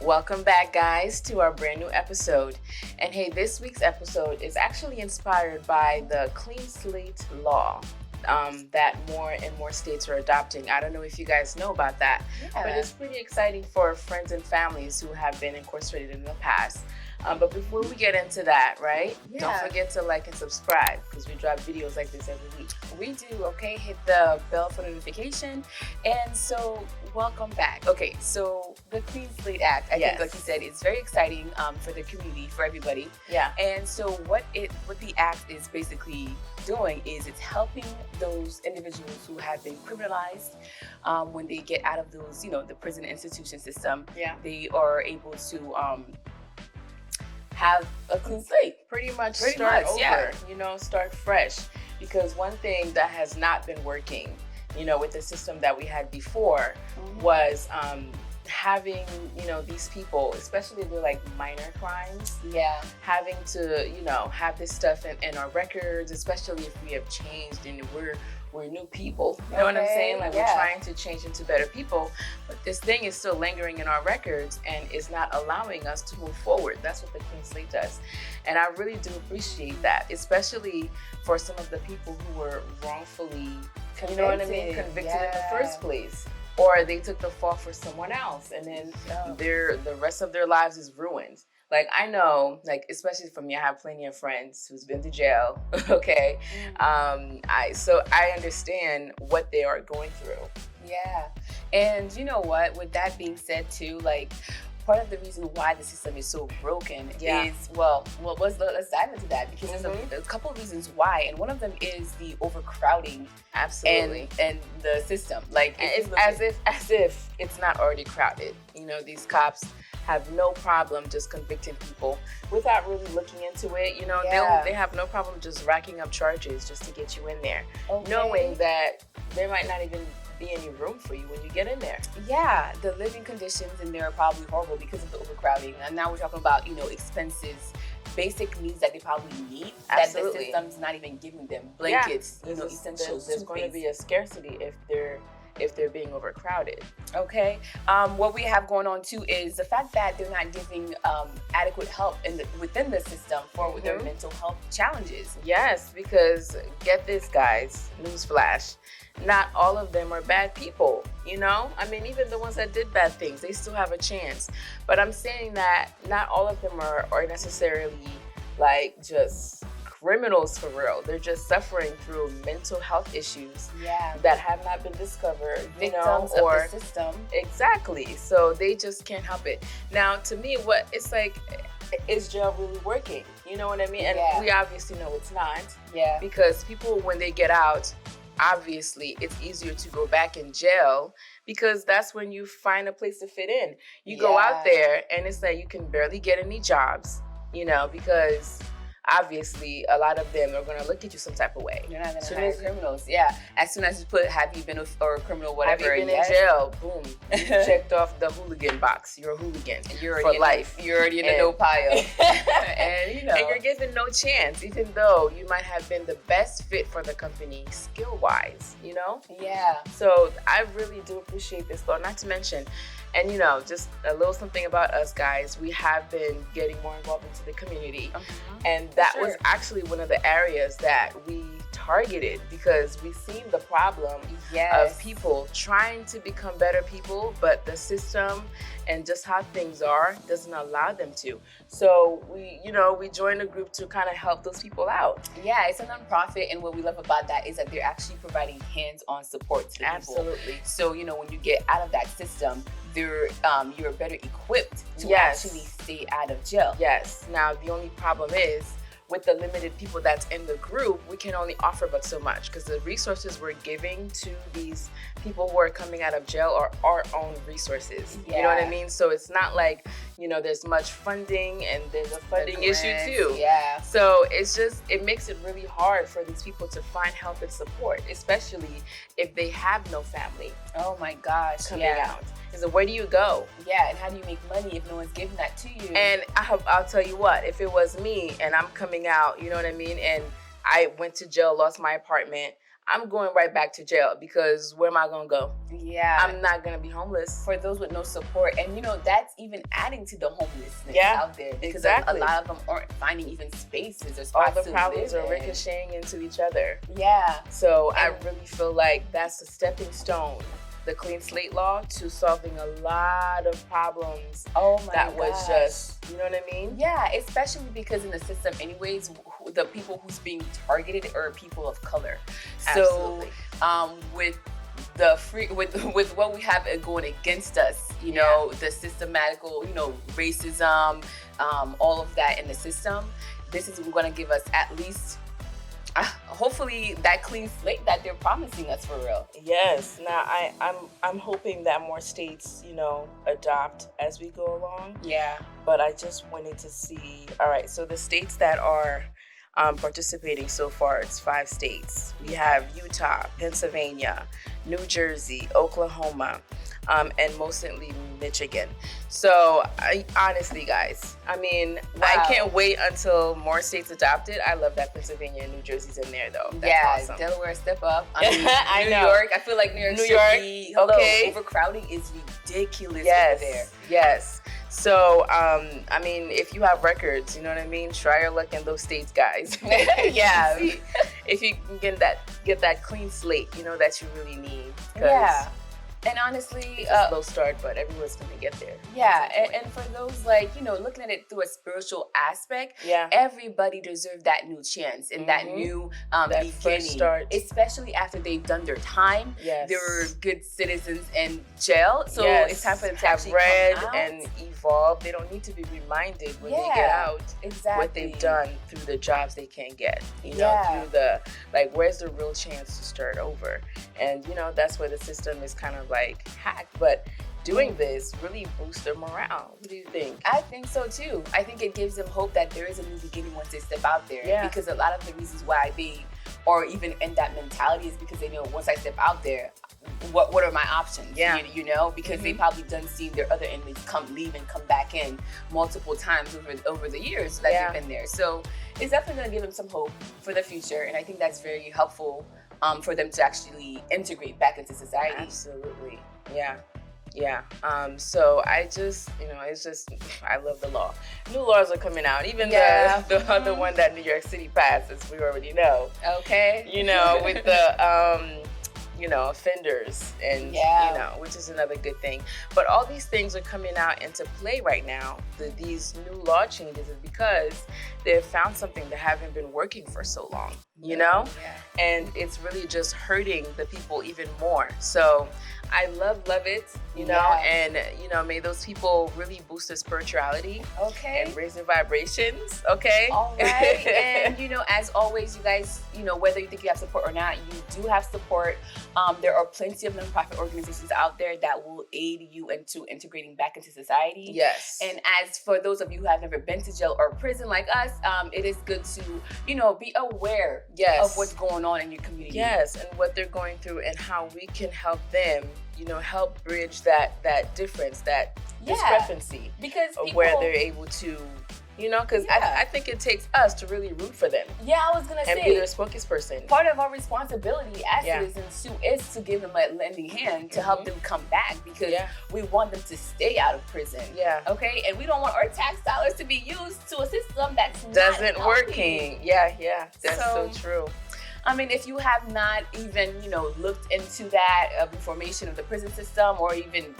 Welcome back, guys, to our brand new episode. And hey, this week's episode is actually inspired by the Clean Slate law that more and more states are adopting. I don't know if you guys know about that, but it's pretty exciting for friends and families who have been incarcerated in the past. But before we get into that, right? Don't forget to like and subscribe because we drop videos like this every week. We do, okay? Hit the bell for notification. And so, welcome back. Okay, so the Clean Slate Act, I think, like you said, it's very exciting for the community, for everybody. Yeah. And so what the act is basically doing is it's helping those individuals who have been criminalized when they get out of those, the prison institution system. Yeah. They are able to have a clean slate. Pretty much start over, start fresh. Because one thing that has not been working, with the system that we had before was having, these people, especially if they're like minor crimes, having to, have this stuff in our records, especially if we have changed and we're new people. You know what I'm saying? Like we're trying to change into better people, but this thing is still lingering in our records and is not allowing us to move forward. That's what the Clean Slate does. And I really do appreciate that, especially for some of the people who were wrongfully, convicted in the first place. Or they took the fall for someone else and then the rest of their lives is ruined. Like I know, especially for me, I have plenty of friends who's been to jail. Okay, I understand what they are going through. Yeah, and you know what? With that being said, too, part of the reason why the system is so broken is let's dive into that because there's a couple of reasons why, and one of them is the overcrowding. Absolutely, and the system, it's as if it's not already crowded. These cops have no problem just convicting people without really looking into it. They have no problem just racking up charges just to get you in there, knowing that there might not even be any room for you when you get in there. Yeah, the living conditions in there are probably horrible because of the overcrowding. And now we're talking about, expenses, basic needs that they probably need. Absolutely. That the system's not even giving them. Blankets, essentials. There's going to be a scarcity if they're being overcrowded. Okay. What we have going on too is the fact that they're not giving adequate help within the system for their mental health challenges. Yes, because get this, guys, newsflash. Not all of them are bad people, I mean, even the ones that did bad things, they still have a chance. But I'm saying that not all of them are necessarily just criminals for real. They're just suffering through mental health issues that have not been discovered, victims of the system. Exactly. So they just can't help it. Now, to me, what it's like, is jail really working? You know what I mean? And we obviously know it's not. Yeah. Because people, when they get out, obviously it's easier to go back in jail because that's when you find a place to fit in. You go out there and it's like you can barely get any jobs, because obviously a lot of them are going to look at you some type of way. You're not going to hire criminals. Yeah. As soon as you put, have you been a criminal, whatever. Have you been in jail? Boom. You checked off the hooligan box. You're a hooligan for life. You're already in the no pile. And you're given no chance, even though you might have been the best fit for the company skill-wise, Yeah. So I really do appreciate this law, not to mention, and just a little something about us guys, we have been getting more involved into the community. And that was actually one of the areas that we targeted because we've seen the problem of people trying to become better people, but the system and just how things are doesn't allow them to. So we joined a group to kind of help those people out. Yeah, it's a nonprofit, and what we love about that is that they're actually providing hands-on support to the people. Absolutely. So when you get out of that system, you're better equipped to actually stay out of jail. Yes. Now the only problem is, with the limited people that's in the group, we can only offer but so much because the resources we're giving to these people who are coming out of jail are our own resources. You know what I mean? So it's not like, there's much funding and there's a funding issue too. Yeah. So it makes it really hard for these people to find help and support, especially if they have no family. Oh my gosh. Coming out. So where do you go? Yeah, and how do you make money if no one's giving that to you? And I'll tell you what, if it was me and I'm coming out, you know what I mean, and I went to jail, lost my apartment, I'm going right back to jail because where am I going to go? Yeah. I'm not going to be homeless. For those with no support. And, that's even adding to the homelessness out there. Because exactly. a lot of them aren't finding even spaces or spots. All the problems are ricocheting into each other. Yeah. So I really feel like that's a stepping stone, the Clean Slate law, to solving a lot of problems. Oh my That was just, you know what I mean? Yeah, especially because in the system anyways, the people who's being targeted are people of color. Absolutely. So with the with what we have going against us, the systematical, racism, all of that in the system, this is going to give us at least hopefully that clean slate that they're promising us for real. Yes. Now I'm hoping that more states, adopt as we go along. Yeah. But I just wanted to see. All right. So the states that are participating so far, it's 5 states. We have Utah, Pennsylvania, New Jersey, Oklahoma, and mostly Michigan. So honestly, guys, I can't wait until more states adopt it. I love that Pennsylvania and New Jersey's in there, though. That's awesome. Delaware, step up. I New know. York, I feel like New York City, okay. Overcrowding is ridiculous yes. over there. Yes. So, if you have records, you know what I mean? Try your luck in those states, guys. Yeah. If you can get that clean slate, that you really need. Yeah. And honestly, it's a slow start, but everyone's gonna get there. Yeah, and for those looking at it through a spiritual aspect, everybody deserves that new chance and that new that beginning, first start, especially after they've done their time. Yes, they were good citizens in jail, so it's time for them to have read and evolve. They don't need to be reminded when they get out what they've done through the jobs they can get. Through the where's the real chance to start over? And that's where the system is kind of hacked, but doing this really boosts their morale. What do you think? I think so too. I think it gives them hope that there is a new beginning once they step out there. Yeah. Because a lot of the reasons why they are even in that mentality is because they know once I step out there, what are my options? Yeah. Because they probably done seen their other inmates leave and come back in multiple times over the years that they've been there. So it's definitely going to give them some hope for the future, and I think that's very helpful for them to actually integrate back into society. Absolutely. Yeah. So I just, I love the law. New laws are coming out. Even the other one that New York City passed, as we already know. Okay. With the, offenders and, which is another good thing. But all these things are coming out into play right now. These new law changes is because they've found something that haven't been working for so long, and it's really just hurting the people even more. So I love it, and may those people really boost their spirituality, and raise their vibrations, all right. And as always, you guys, whether you think you have support or not, you do have support. There are plenty of nonprofit organizations out there that will aid you into integrating back into society. Yes. And as for those of you who have never been to jail or prison like us, it is good to be aware of what's going on in your community. Yes, and what they're going through and how we can help them, help bridge that difference, that discrepancy, because of where they're able to, because I think it takes us to really root for them. Yeah, I was gonna say, and be their spokesperson. Part of our responsibility as citizens too is to give them a lending hand to help them come back, because we want them to stay out of prison. Yeah. Okay, and we don't want our tax dollars to be used to a system that's doesn't working. Yeah, that's so true. If you have not even, looked into that information of the prison system, or even,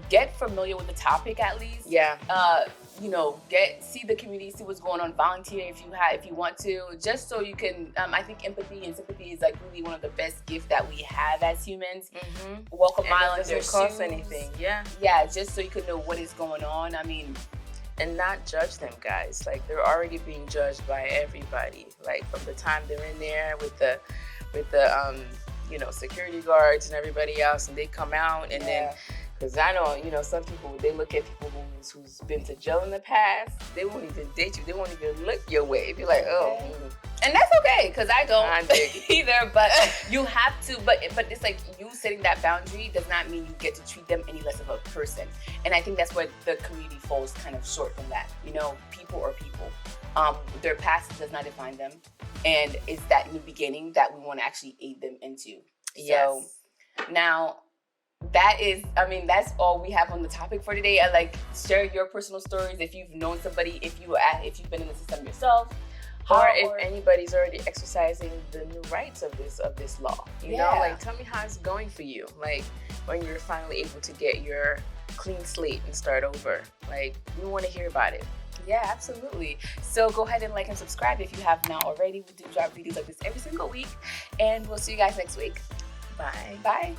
get familiar with the topic at least. Yeah. See the community, see what's going on, volunteer if you want to, just so you can, I think empathy and sympathy is really one of the best gifts that we have as humans. Walk a mile in their shoes. It doesn't cost anything. Yeah, just so you can know what is going on. And not judge them, guys. They're already being judged by everybody. From the time they're in there with the security guards and everybody else, and they come out, and then, because I know, some people, they look at people who's been to jail in the past, they won't even date you. They won't even look your way. Be like, oh. And that's okay, because I don't either, but you have to, but it's you setting that boundary does not mean you get to treat them any less of a person. And I think that's where the community falls kind of short from that. People are people. Their past does not define them, and it's that new beginning that we want to actually aid them into. Yes. So now that's all we have on the topic for today. I like share your personal stories if you've known somebody, if you've been in the system yourself, or if anybody's already exercising the new rights of this law. You know, like tell me how it's going for you. Like when you're finally able to get your clean slate and start over. Like we want to hear about it. Yeah, absolutely. So go ahead and like and subscribe if you have not already. We do drop videos like this every single week, and we'll see you guys next week. Bye. Bye.